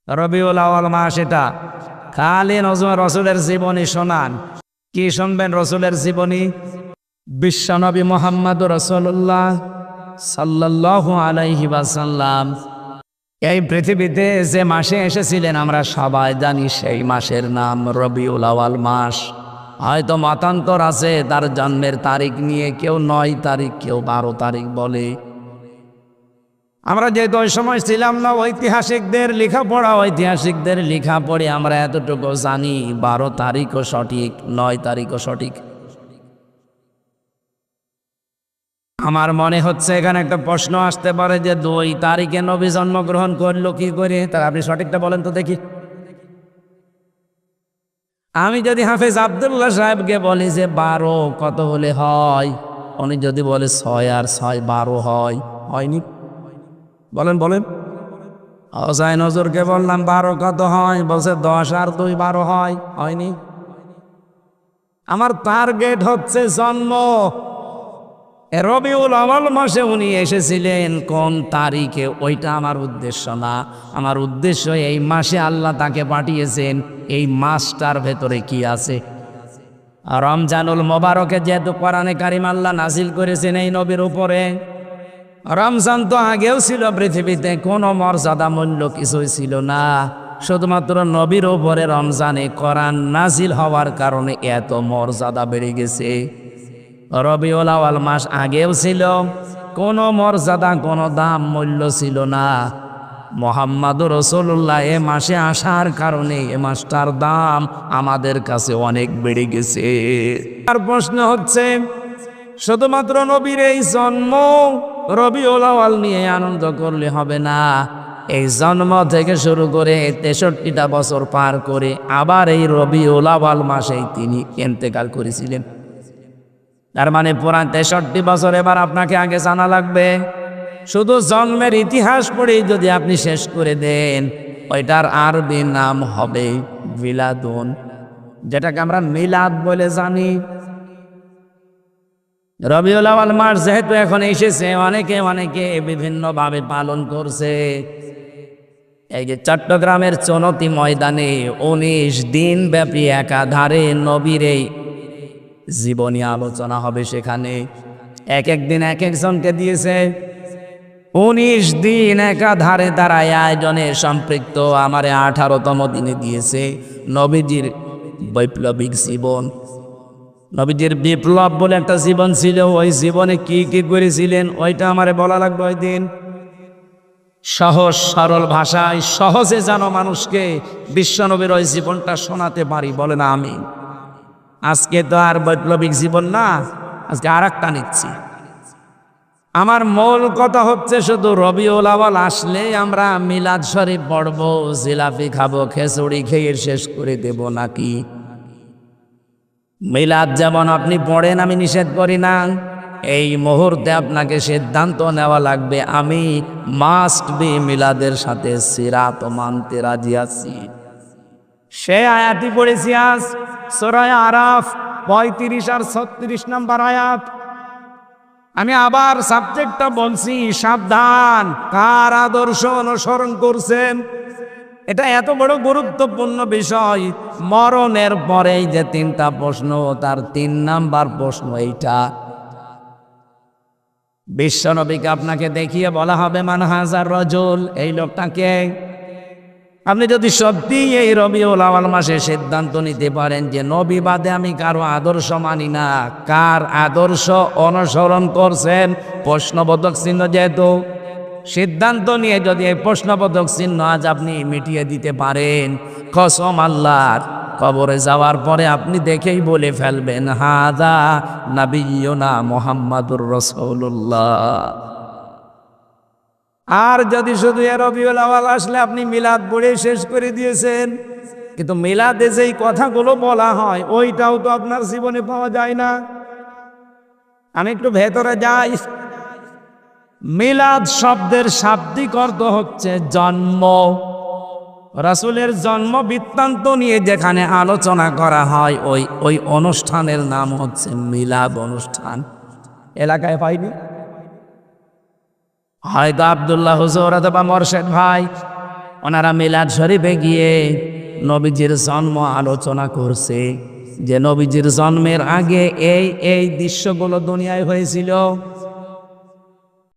রবিউল আউয়াল মাস এটা। খালি রসুলের জীবনী শোনান। কি শুনবেন রসুলের জীবনী? বিশ্বনবী মুহাম্মদুর রাসূলুল্লাহ সাল্লাল্লাহু আলাইহি ওয়াসাল্লাম এই পৃথিবীতে যে মাসে এসেছিলেন আমরা সবাই জানি, সেই মাসের নাম রবিউল আউয়াল মাস। হয়তো মতান্তর আছে তার জন্মের তারিখ নিয়ে, কেউ 9 তারিখ, কেউ 12 তারিখ বলে। আমরা যেহেতু ওই সময় ছিলাম না, ঐতিহাসিকদের লেখা পড়ে আমরা এতটুকু জানি 12 তারিখও সঠিক, 9 তারিখও সঠিক। আমার মনে হচ্ছে এখানে একটা প্রশ্ন আসতে পারে যে 2 তারিখে নবী জন্মগ্রহণ করলো কি করে? তা আপনি সঠিকটা বলেন তো দেখি। আমি যদি হাফেজ আব্দুল্লাহ সাহেবকে বলি যে 12 কত হলে হয়, উনি যদি বলে 6 আর 6 12 হয়, হয়নি? বলেন বলেন। হোসাইন হুজুরকে বললাম 12 কত হয়, বলছে 10 আর 2 12 হয়, হয়নি? আমার টার্গেট হচ্ছে জন্ম। রবিউল আউয়াল মাসে উনি এসেছিলেন কোন তারিখে, ওইটা আমার উদ্দেশ্য না। আমার উদ্দেশ্য এই মাসে আল্লাহ তাকে পাঠিয়েছেন, এই মাসটার ভেতরে কি আছে। রমজানুল মোবারকে যেহেতু কোরআনে কারিম আল্লাহ নাজিল করেছেন এই নবীর উপরে, রমজান তো আগেও ছিল, পৃথিবীতে কোনো মর্যাদা মূল্য কিছুই ছিল না, শুধুমাত্র নবীর উপরে রমজানে কোরআন নাজিল হওয়ার কারণে এত মর্যাদা বেড়ে গেছে। রবিউল আউয়াল মাস আগেও ছিল, কোনো মর্যাদা কোনো দাম মূল্য ছিল না। মুহাম্মাদুর রাসূলুল্লাহ এ মাসে আসার কারণে এ মাসটার দাম আমাদের কাছে অনেক বেড়ে গেছে। আর প্রশ্ন হচ্ছে শুধুমাত্র নবীর এই জন্ম রবিউল আউয়াল নিয়ে আনন্দ করলে হবে না। এই জন্ম থেকে শুরু করে 63টা বছর পার করে আবার এই রবিউল আউয়াল মাসেই তিনি ইন্তেকাল করেছিলেন। তার মানে পুরা 63 বছর এবার আপনাকে আগে জানা লাগবে। শুধু জন্মের ইতিহাস পড়েই যদি আপনি শেষ করে দেন, ওইটার আরবি নাম হবে মিলাদুন, যেটাকে আমরা মিলাদ বলে জানি। রবিউল আউয়াল মাস যেহেতু এখন এসেছে, অনেকে বিভিন্নভাবে পালন করছে। এই যে চট্টগ্রামের চনতি ময়দানে 19 দিন ব্যাপী একাধারে নবীর এই জীবনী আলোচনা হবে। সেখানে এক দিন এক একজনকে দিয়েছে। 19 দিন একাধারে তারা আয়োজনে সম্পৃক্ত। আমারে 18তম দিনে দিয়েছে নবীজির বৈপ্লবিক জীবন। নবীজির বিপ্লব বলে একটা জীবন ছিল, ওই জীবনে কি কি করেছিলেন ওইটা আমারে বলা লাগবে ওই দিন। সহজ সরল ভাষায় সহজে যেন মানুষকে বিশ্বনবীর ওই জীবনটা শোনাতে পারি, বলে না আমি। আজকে তো আর বৈপ্লবিক জীবন না, আজকে আর একটা নিচ্ছি। আমার মূল কথা হচ্ছে শুধু রবিউল আউয়াল আসলে আমরা মিলাদ শরীফ পড়বো, জিলাপি খাবো, খিচুড়ি খেয়ে শেষ করে দেব নাকি? মিলাদ যেমন আপনি পড়েন, আমি নিষেধ করি না, এই মুহূর্তে আপনাকে সিদ্ধান্ত নেওয়া লাগবে আমি মাস্ট বি মিলাদের সাথে সিরাত মানতে রাজি আছি। সে আয়াতই পড়েছি আজ সূরা আরাফ 35 আর 36 নম্বর আয়াত। আমি আবার সাবজেক্টটা বলছি, সাবধান, কার আদর্শ অনুসরণ করছেন। এটা এত বড় গুরুত্বপূর্ণ বিষয়। মরণের পরেই যে 3টা প্রশ্ন, তার 3 নাম্বার প্রশ্ন এইটা। বিশ্বনবীকে আপনাকে দেখিয়ে বলা হবে মান হাজার রজুল, এই লোকটাকে। আপনি যদি সত্যি এই রবিউল আউয়াল মাসে সিদ্ধান্ত নিতে পারেন যে নবী বাদে আমি কারো আদর্শ মানি না, কার আদর্শ অনুসরণ করছেন, প্রশ্নবোধক চিহ্ন, যেহেতু সিদ্ধান্ত নিয়ে যদি এই প্রশ্নবোধক চিহ্ন আজ আপনি মিটিয়ে দিতে পারেন, কসম আল্লাহর, কবরে যাওয়ার পরে আপনি দেখেই বলে ফেলবেন হাযা নাবিয়ুনা মুহাম্মাদুর রাসূলুল্লাহ। আর যদি শুধু রবিউল আউয়াল আসলে আপনি মিলাদ পড়ে শেষ করে দিয়েছেন, কিন্তু মিলাদে যেই কথাগুলো বলা হয় ওইটাও তো আপনার জীবনে পাওয়া যায় না। আমি একটু ভেতরে যাই। মিলাদ শব্দের শাব্দিক অর্থ হচ্ছে জন্ম। রাসূলের জন্ম বৃত্তান্ত নিয়ে যেখানে আলোচনা করা হয় ওই অনুষ্ঠানের নাম হচ্ছে মিলাদ অনুষ্ঠান। এলাকায় পাইনি, হয়তো আব্দুল্লাহ হুজুর অথবা মোরশেদ ভাই ওনারা মিলাদ শরীফে গিয়ে নবীজির জন্ম আলোচনা করছে, যে নবীজির জন্মের আগে এই এই দৃশ্যগুলো দুনিয়ায় হয়েছিল।